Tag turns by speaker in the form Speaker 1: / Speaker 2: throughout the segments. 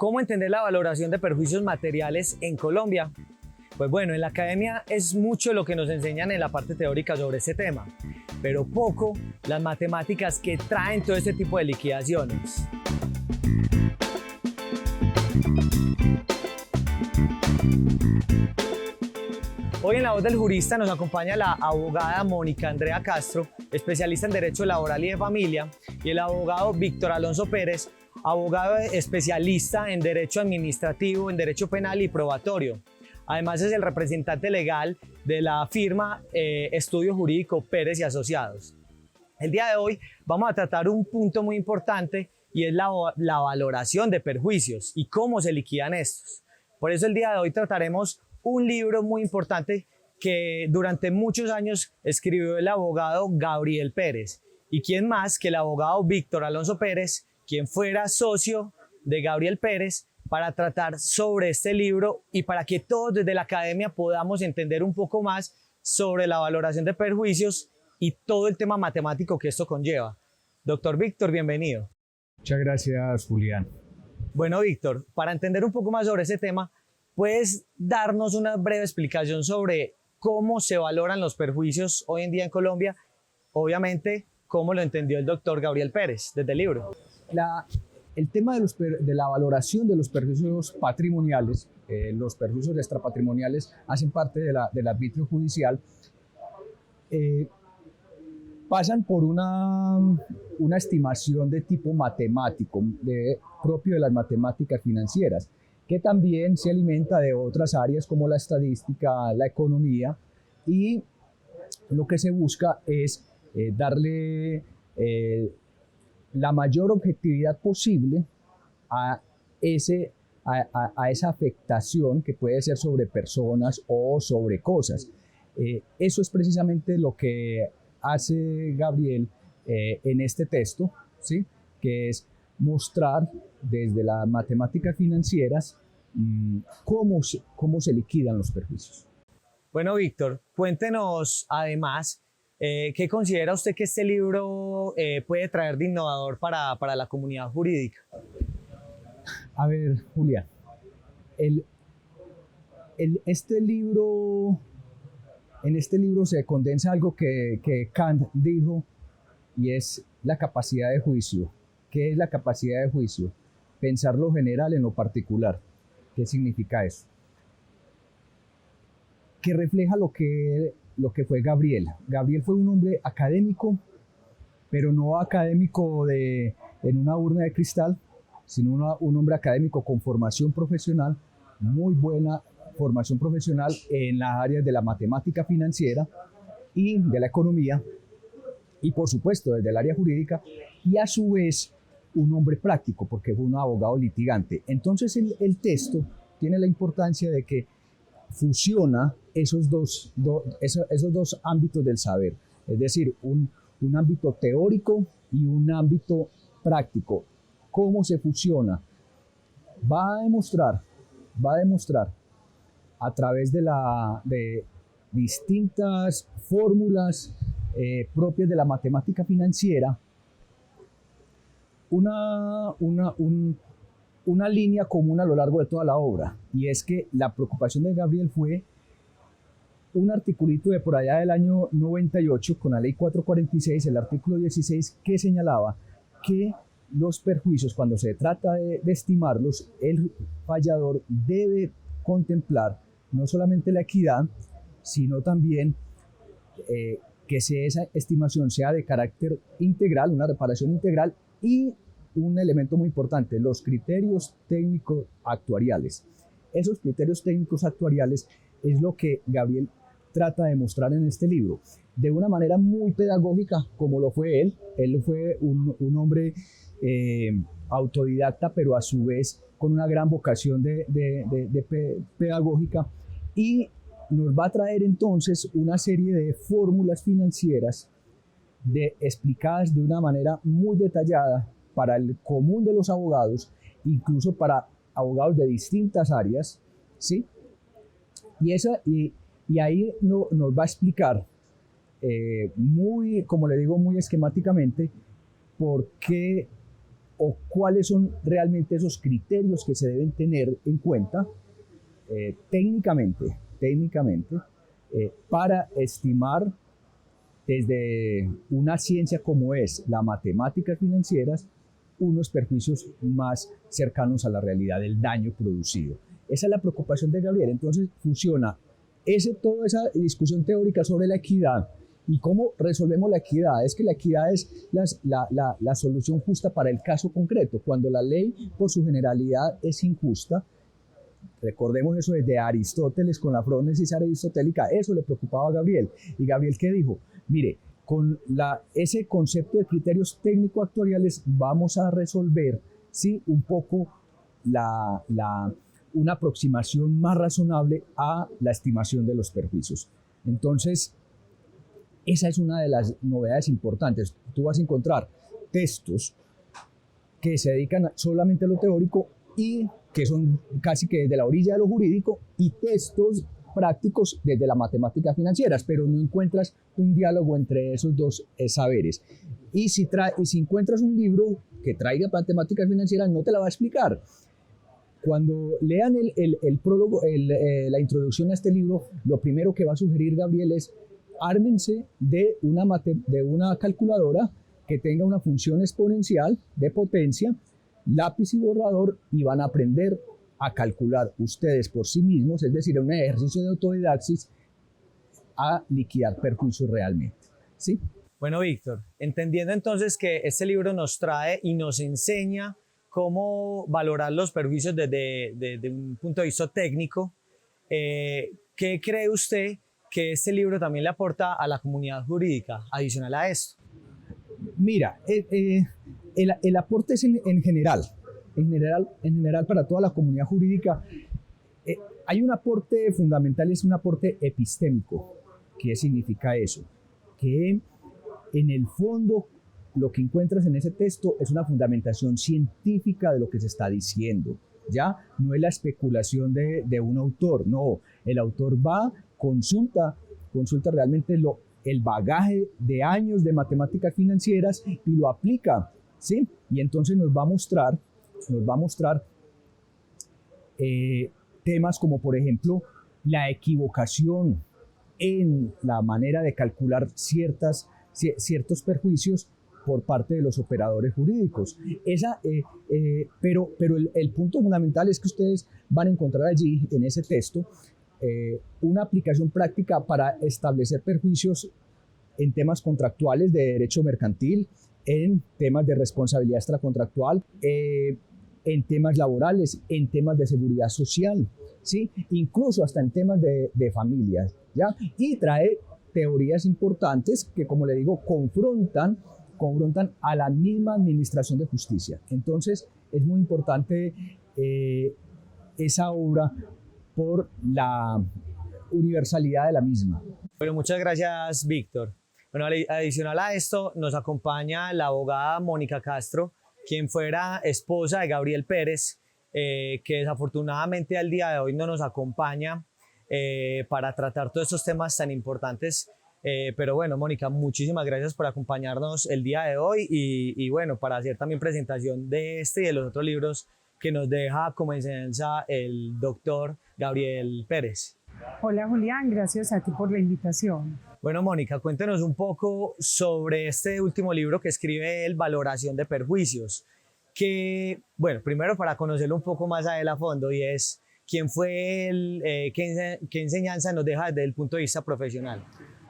Speaker 1: ¿Cómo entender la valoración de perjuicios materiales en Colombia? Pues bueno, en la academia es mucho lo que nos enseñan en la parte teórica sobre este tema, pero poco las matemáticas que traen todo este tipo de liquidaciones. Hoy en La Voz del Jurista nos acompaña la abogada Mónica Andrea Castro, especialista en Derecho Laboral y de Familia, y el abogado Víctor Alonso Pérez, abogado especialista en Derecho Administrativo, en Derecho Penal y Probatorio. Además es el representante legal de la firma Estudio Jurídico Pérez y Asociados. El día de hoy vamos a tratar un punto muy importante y es la valoración de perjuicios y cómo se liquidan estos. Por eso el día de hoy trataremos un libro muy importante que durante muchos años escribió el abogado Gabriel Pérez. ¿Y quién más que el abogado Víctor Alonso Pérez, quien fuera socio de Gabriel Pérez, para tratar sobre este libro y para que todos desde la academia podamos entender un poco más sobre la valoración de perjuicios y todo el tema matemático que esto conlleva? Doctor Víctor, bienvenido.
Speaker 2: Muchas gracias, Julián.
Speaker 1: Bueno, Víctor, para entender un poco más sobre ese tema, ¿puedes darnos una breve explicación sobre cómo se valoran los perjuicios hoy en día en Colombia? Obviamente, cómo lo entendió el doctor Gabriel Pérez desde el libro.
Speaker 2: El tema de la valoración de los perjuicios patrimoniales, los perjuicios extrapatrimoniales hacen parte del arbitrio judicial, pasan por una estimación de tipo matemático, propio de las matemáticas financieras, que también se alimenta de otras áreas como la estadística, la economía, y lo que se busca es darle la mayor objetividad posible a esa afectación que puede ser sobre personas o sobre cosas. Eso es precisamente lo que hace Gabriel en este texto, ¿sí? Que es mostrar desde las matemáticas financieras cómo se liquidan los perjuicios.
Speaker 1: Bueno, Víctor, cuéntenos además ¿qué considera usted que este libro puede traer de innovador para la comunidad jurídica?
Speaker 2: A ver, Julián, en este libro se condensa algo que Kant dijo, y es la capacidad de juicio. ¿Qué es la capacidad de juicio? Pensar lo general en lo particular. ¿Qué significa eso? Que refleja lo que fue Gabriel. Gabriel fue un hombre académico, pero no académico en una urna de cristal, sino un hombre académico con formación profesional, muy buena formación profesional en las áreas de la matemática financiera y de la economía, y por supuesto desde el área jurídica, y a su vez un hombre práctico, porque fue un abogado litigante. Entonces el texto tiene la importancia de que fusiona esos dos ámbitos del saber, es decir, un ámbito teórico y un ámbito práctico. ¿Cómo se fusiona? Va a demostrar a través de distintas fórmulas propias de la matemática financiera una línea común a lo largo de toda la obra, y es que la preocupación de Gabriel fue un articulito de por allá del año 98 con la ley 446, el artículo 16, que señalaba que los perjuicios, cuando se trata de estimarlos, el fallador debe contemplar no solamente la equidad, sino también que esa estimación sea de carácter integral, una reparación integral, y un elemento muy importante, los criterios técnicos actuariales. Esos criterios técnicos actuariales es lo que Gabriel trata de mostrar en este libro, de una manera muy pedagógica, como lo fue él. Él fue un hombre autodidacta, pero a su vez con una gran vocación pedagógica, y nos va a traer entonces una serie de fórmulas financieras explicadas de una manera muy detallada para el común de los abogados, incluso para abogados de distintas áreas, ¿sí? Y ahí nos va a explicar como le digo, muy esquemáticamente, por qué o cuáles son realmente esos criterios que se deben tener en cuenta técnicamente, para estimar desde una ciencia como es la matemáticas financieras unos perjuicios más cercanos a la realidad del daño producido. Esa es la preocupación de Gabriel. Entonces fusiona toda esa discusión teórica sobre la equidad y cómo resolvemos la equidad. Es que la equidad es la solución justa para el caso concreto. Cuando la ley por su generalidad es injusta, recordemos eso desde Aristóteles con la frónesis aristotélica, eso le preocupaba a Gabriel. ¿Y Gabriel qué dijo? Mire, con ese concepto de criterios técnico-actuariales vamos a resolver, ¿sí?, un poco una aproximación más razonable a la estimación de los perjuicios. Entonces, esa es una de las novedades importantes. Tú vas a encontrar textos que se dedican solamente a lo teórico y que son casi que desde la orilla de lo jurídico, y textos prácticos desde las matemáticas financieras, pero no encuentras un diálogo entre esos dos saberes. Y si encuentras un libro que traiga matemáticas financieras, no te la va a explicar. Cuando lean el prólogo, la introducción a este libro, lo primero que va a sugerir Gabriel es: ármense de una calculadora que tenga una función exponencial de potencia, lápiz y borrador, y van a aprender a calcular ustedes por sí mismos, es decir, en un ejercicio de autodidaxis, a liquidar perjuicios realmente, ¿sí?
Speaker 1: Bueno, Víctor, entendiendo entonces que este libro nos trae y nos enseña cómo valorar los perjuicios desde un punto de vista técnico, ¿qué cree usted que este libro también le aporta a la comunidad jurídica adicional a esto?
Speaker 2: Mira, el aporte es en general para toda la comunidad jurídica. Hay un aporte fundamental, es un aporte epistémico. ¿Qué significa eso? Que en el fondo lo que encuentras en ese texto es una fundamentación científica de lo que se está diciendo, ¿ya? No es la especulación de un autor, no. El autor va, consulta realmente el bagaje de años de matemáticas financieras y lo aplica, ¿sí? Y entonces nos va a mostrar temas como, por ejemplo, la equivocación en la manera de calcular ciertos perjuicios por parte de los operadores jurídicos. Pero el punto fundamental es que ustedes van a encontrar allí, en ese texto, una aplicación práctica para establecer perjuicios en temas contractuales de derecho mercantil, en temas de responsabilidad extracontractual, en temas laborales, en temas de seguridad social, ¿sí? Incluso hasta en temas de familias, ¿ya? Y trae teorías importantes que, como le digo, confrontan a la misma administración de justicia. Entonces, es muy importante esa obra por la universalidad de la misma.
Speaker 1: Bueno, muchas gracias, Víctor. Bueno, adicional a esto, nos acompaña la abogada Mónica Castro, quien fuera esposa de Gabriel Pérez, que desafortunadamente al día de hoy no nos acompaña para tratar todos estos temas tan importantes. Pero bueno, Mónica, muchísimas gracias por acompañarnos el día de hoy y bueno, para hacer también presentación de este y de los otros libros que nos deja como enseñanza el doctor Gabriel Pérez.
Speaker 3: Hola Julián, gracias a ti por la invitación.
Speaker 1: Bueno, Mónica, cuéntenos un poco sobre este último libro que escribe él, Valoración de Perjuicios, que, bueno, primero para conocerlo un poco más a él a fondo, y es quién fue él, qué enseñanza nos deja desde el punto de vista profesional.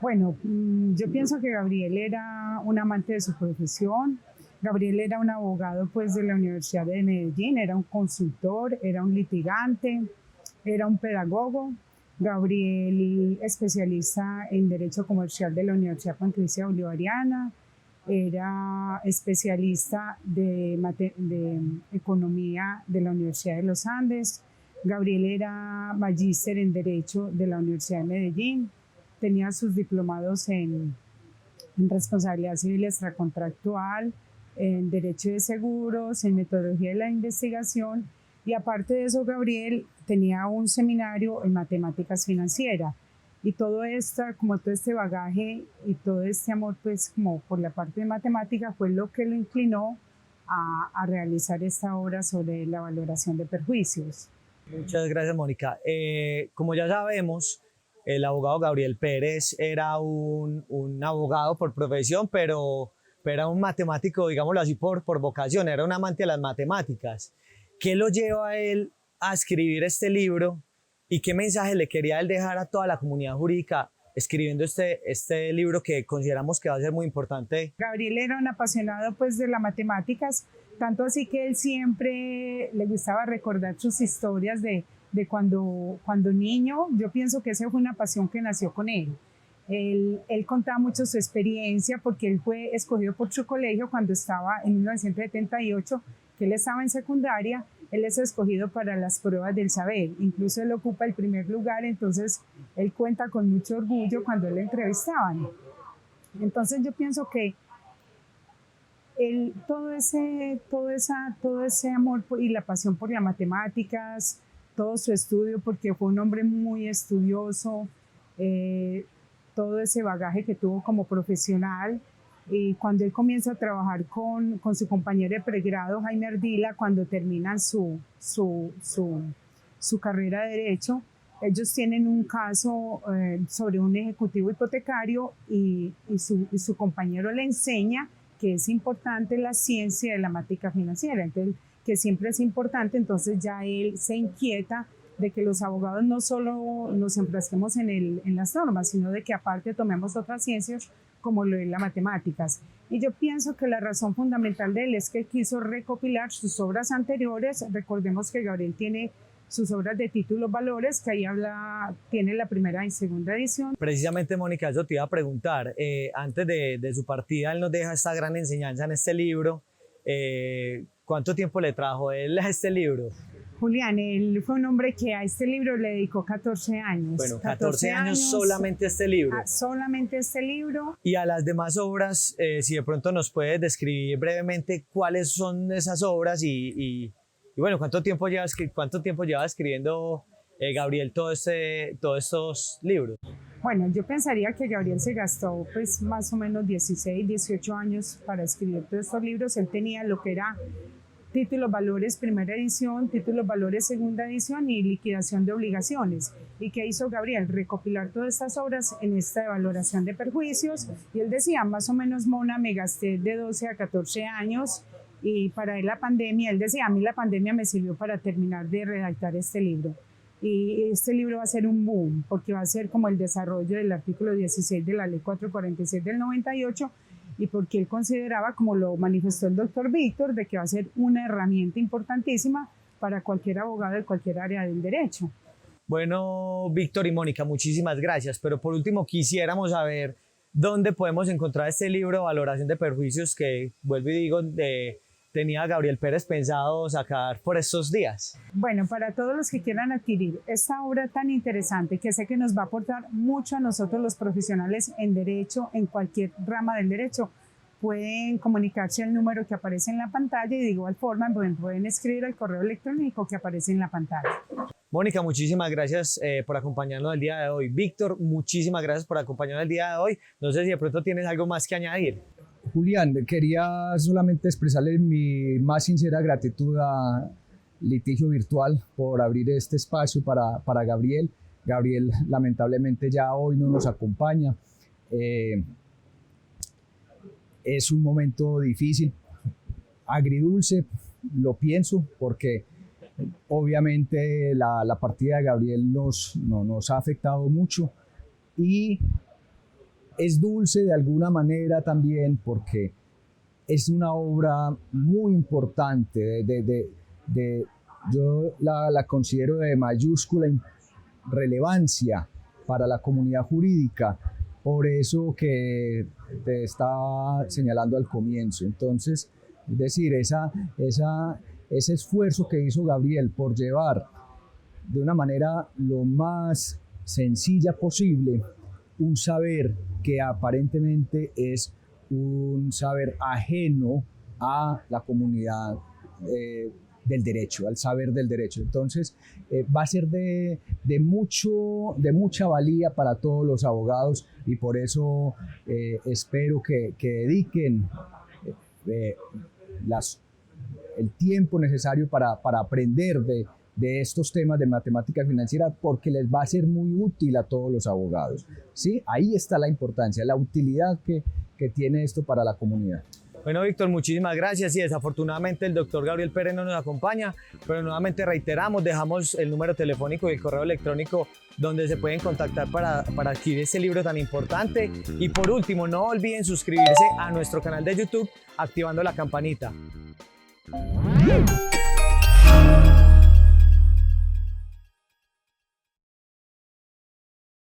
Speaker 3: Bueno, yo pienso que Gabriel era un amante de su profesión. Gabriel era un abogado pues de la Universidad de Medellín, era un consultor, era un litigante, era un pedagogo. Gabriel, especialista en Derecho Comercial de la Universidad Pontificia Bolivariana, era especialista de Economía de la Universidad de los Andes. Gabriel era magíster en Derecho de la Universidad de Medellín, tenía sus diplomados en Responsabilidad Civil Extracontractual, en Derecho de Seguros, en Metodología de la Investigación, y aparte de eso, Gabriel tenía un seminario en matemáticas financieras, y todo este bagaje y todo este amor pues como por la parte de matemáticas fue lo que lo inclinó a realizar esta obra sobre la valoración de perjuicios.
Speaker 1: Muchas gracias, Mónica. Como ya sabemos, el abogado Gabriel Pérez era un abogado por profesión, pero era un matemático, digámoslo así, por vocación, era un amante de las matemáticas. ¿Qué lo lleva a él a escribir este libro y qué mensaje le quería él dejar a toda la comunidad jurídica escribiendo este libro que consideramos que va a ser muy importante?
Speaker 3: Gabriel era un apasionado pues de las matemáticas, tanto así que él siempre le gustaba recordar sus historias de cuando niño. Yo pienso que esa fue una pasión que nació con él. Él contaba mucho su experiencia porque él fue escogido por su colegio cuando estaba en 1978, que él estaba en secundaria. Él es escogido para las pruebas del saber, incluso él ocupa el primer lugar, entonces él cuenta con mucho orgullo cuando él le entrevistaban. Entonces yo pienso que todo ese amor y la pasión por las matemáticas, todo su estudio, porque fue un hombre muy estudioso, todo ese bagaje que tuvo como profesional. Y cuando él comienza a trabajar con su compañero de pregrado, Jaime Ardila, cuando terminan su carrera de Derecho, ellos tienen un caso sobre un ejecutivo hipotecario y su compañero le enseña que es importante la ciencia de la matemática financiera, entonces, que siempre es importante. Entonces ya él se inquieta de que los abogados no solo nos enfrasquemos en las normas, sino de que aparte tomemos otras ciencias como lo es las matemáticas. Y yo pienso que la razón fundamental de él es que quiso recopilar sus obras anteriores. Recordemos que Gabriel tiene sus obras de títulos valores, que ahí tiene la primera y segunda edición.
Speaker 1: Precisamente, Mónica, eso te iba a preguntar. Antes de su partida, él nos deja esta gran enseñanza en este libro. ¿Cuánto tiempo le trajo él a este libro?
Speaker 3: Julián, él fue un hombre que a este libro le dedicó 14 años.
Speaker 1: Bueno, 14 años solamente este libro.
Speaker 3: Solamente este libro.
Speaker 1: Y a las demás obras, si de pronto nos puedes describir brevemente cuáles son esas obras y bueno, ¿cuánto tiempo lleva escribiendo Gabriel todos estos libros?
Speaker 3: Bueno, yo pensaría que Gabriel se gastó pues más o menos 16, 18 años para escribir todos estos libros. Él tenía lo que era títulos valores primera edición, títulos valores segunda edición y liquidación de obligaciones. ¿Y qué hizo Gabriel? Recopilar todas estas obras en esta de valoración de perjuicios. Y él decía, más o menos, Mona, me gasté de 12 a 14 años y para él la pandemia, él decía, a mí la pandemia me sirvió para terminar de redactar este libro. Y este libro va a ser un boom, porque va a ser como el desarrollo del artículo 16 de la Ley 446 del 98, y porque él consideraba, como lo manifestó el doctor Víctor, de que va a ser una herramienta importantísima para cualquier abogado de cualquier área del derecho.
Speaker 1: Bueno, Víctor y Mónica, muchísimas gracias, pero por último quisiéramos saber dónde podemos encontrar este libro, Valoración de Perjuicios, que, vuelvo y digo, tenía Gabriel Pérez pensado sacar por estos días.
Speaker 3: Bueno, para todos los que quieran adquirir esta obra tan interesante, que sé que nos va a aportar mucho a nosotros los profesionales en derecho, en cualquier rama del derecho, pueden comunicarse al número que aparece en la pantalla y de igual forma pueden escribir al correo electrónico que aparece en la pantalla.
Speaker 1: Mónica, muchísimas gracias por acompañarnos el día de hoy. Víctor, muchísimas gracias por acompañarnos el día de hoy. No sé si de pronto tienes algo más que añadir.
Speaker 2: Julián, quería solamente expresarle mi más sincera gratitud a Litigio Virtual por abrir este espacio para Gabriel. Gabriel lamentablemente ya hoy no nos acompaña. Es un momento difícil, agridulce, lo pienso, porque obviamente la partida de Gabriel nos ha afectado mucho, y es dulce de alguna manera también porque es una obra muy importante, yo la considero de mayúscula relevancia para la comunidad jurídica, por eso que te estaba señalando al comienzo. Entonces, es decir, ese esfuerzo que hizo Gabriel por llevar de una manera lo más sencilla posible un saber que aparentemente es un saber ajeno a la comunidad del derecho, al saber del derecho. Entonces, va a ser de mucha valía para todos los abogados, y por eso espero que dediquen el tiempo necesario para aprender de estos temas de matemática financiera, porque les va a ser muy útil a todos los abogados. ¿Sí? Ahí está la importancia, la utilidad que tiene esto para la comunidad.
Speaker 1: Bueno, Víctor, muchísimas gracias. Y desafortunadamente el doctor Gabriel Pérez no nos acompaña, pero nuevamente reiteramos, dejamos el número telefónico y el correo electrónico donde se pueden contactar para adquirir este libro tan importante. Y por último, no olviden suscribirse a nuestro canal de YouTube activando la campanita.